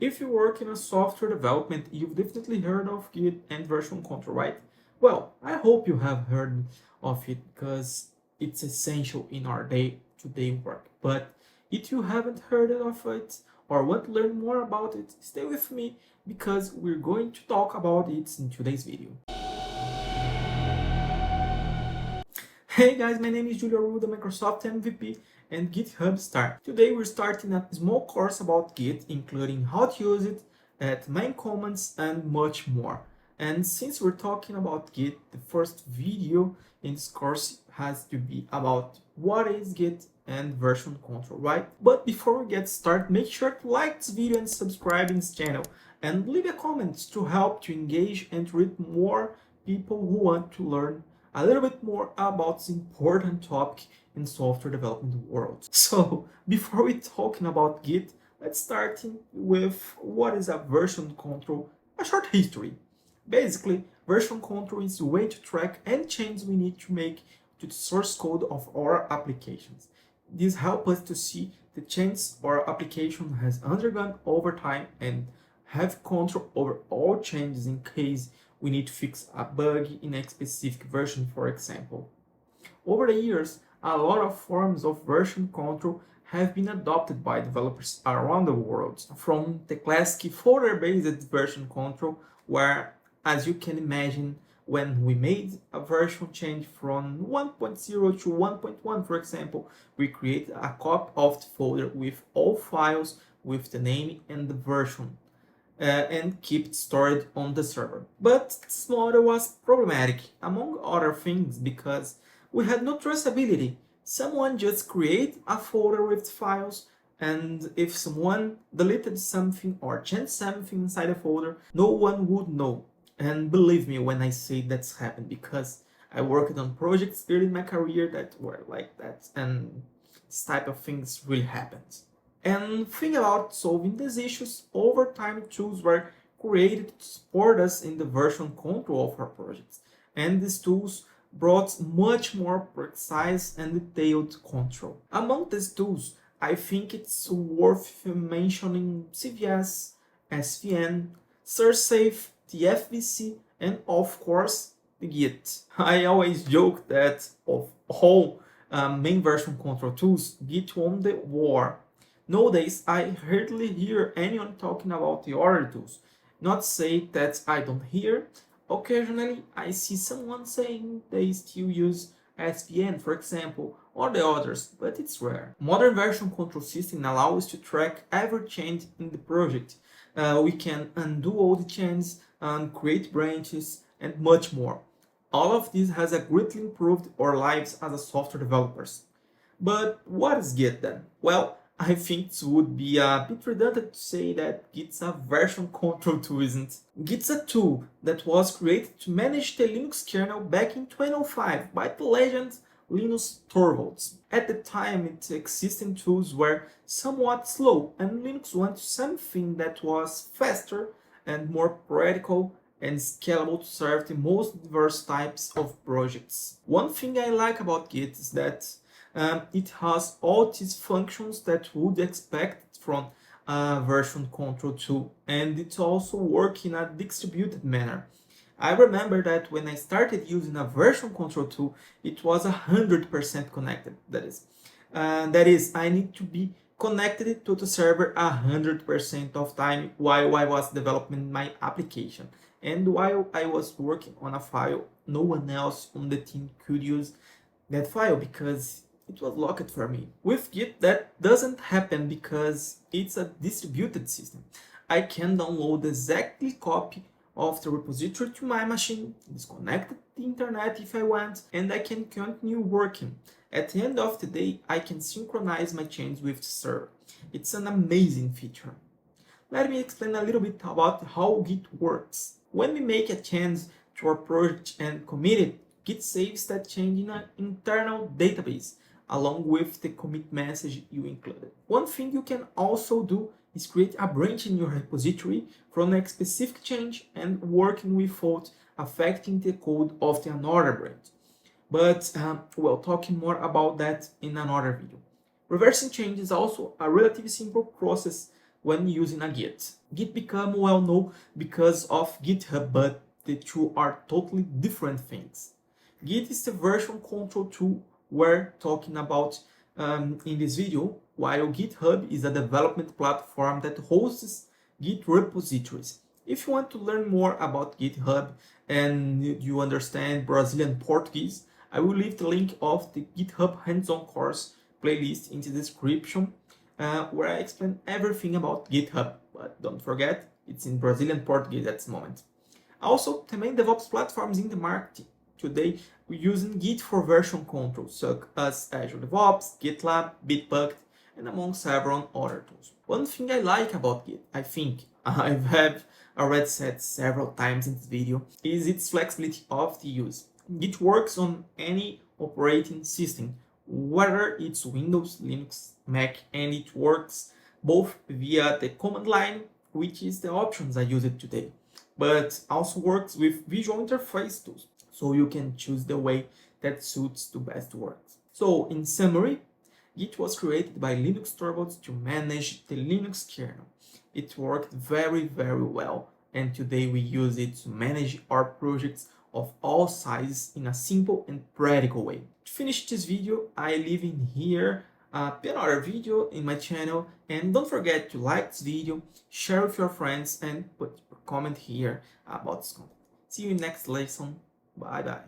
If you work in a software development, you've definitely heard of Git and version control, right? Well, I hope you have heard of it because it's essential in our day-to-day work. But if you haven't heard of it or want to learn more about it, stay with me because we're going to talk about it in today's video. Hey guys, my name is Julio, Arruda, Microsoft MVP and GitHub Star. Today we're starting a small course about Git, including how to use it, main commands, and much more. And since we're talking about Git, the first video in this course has to be about what is Git and version control, right? But before we get started, make sure to like this video and subscribe in this channel and leave a comment to help to engage and to reach more people who want to learn a little bit more about this important topic in software development world. So before we talking about Git, let's start with what is a version control, a short history. Basically, version control is a way to track any changes we need to make to the source code of our applications. This helps us to see the changes our application has undergone over time and have control over all changes in case we need to fix a bug in a specific version, for example. Over the years, a lot of forms of version control have been adopted by developers around the world, from the classic folder-based version control, where, as you can imagine, when we made a version change from 1.0 to 1.1, for example, we create a copy of the folder with all files with the name and the version. And keep it stored on the server. But this model was problematic, among other things, because we had no traceability. Someone just created a folder with files, and if someone deleted something or changed something inside the folder, no one would know. And believe me when I say that's happened, because I worked on projects early in my career that were like that, and this type of things really happened. And think about solving these issues. Over time, tools were created to support us in the version control of our projects. And these tools brought much more precise and detailed control. Among these tools, I think it's worth mentioning CVS, SVN, SurSafe, TFVC, and of course, the Git. I always joke that of all main version control tools, Git won the war. Nowadays, I hardly hear anyone talking about the other tools. Not say that I don't hear. Occasionally, I see someone saying they still use SVN, for example, or the others, but it's rare. Modern version control system allows us to track every change in the project. We can undo all the changes and create branches and much more. All of this has greatly improved our lives as a software developers. But what is Git then? Well, I think it would be a bit redundant to say that Git's a version control tool, isn't? Git's a tool that was created to manage the Linux kernel back in 2005 by the legend Linus Torvalds. At the time, its existing tools were somewhat slow, and Linux wanted something that was faster and more practical and scalable to serve the most diverse types of projects. One thing I like about Git is that it has all these functions that would expect from a version control tool, and it also works in a distributed manner. I remember that when I started using a version control tool, it was 100% connected. That is, I need to be connected to the server 100% of time while I was developing my application. And while I was working on a file, no one else on the team could use that file because it was locked for me. With Git, that doesn't happen because it's a distributed system. I can download exactly copy of the repository to my machine, disconnect the internet if I want, and I can continue working. At the end of the day, I can synchronize my changes with the server. It's an amazing feature. Let me explain a little bit about how Git works. When we make a change to our project and commit it, Git saves that change in an internal database, along with the commit message you included. One thing you can also do is create a branch in your repository from a specific change and working without affecting the code of the another branch. But we'll talk more about that in another video. Reversing change is also a relatively simple process when using a Git. Git become well known because of GitHub, but the two are totally different things. Git is the version control tool we're talking about in this video, while GitHub is a development platform that hosts Git repositories. If you want to learn more about GitHub and you understand Brazilian Portuguese, I will leave the link of the GitHub Hands On course playlist in the description where I explain everything about GitHub. But don't forget, it's in Brazilian Portuguese at this moment. Also, the main DevOps platforms in the market today, we're using Git for version control, such as Azure DevOps, GitLab, Bitbucket, and among several other tools. One thing I like about Git, I think I have already said several times in this video, is its flexibility of the use. Git works on any operating system, whether it's Windows, Linux, Mac, and it works both via the command line, which is the options I use it today, but also works with visual interface tools, so you can choose the way that suits the best work. So in summary, Git was created by Linux turbos to manage the Linux kernel. It worked very well, and today we use it to manage our projects of all sizes in a simple and practical way. To finish this video, I leave in here another video in my channel, and don't forget to like this video, share with your friends, and put a comment here about this content. See you in next lesson. Bye bye.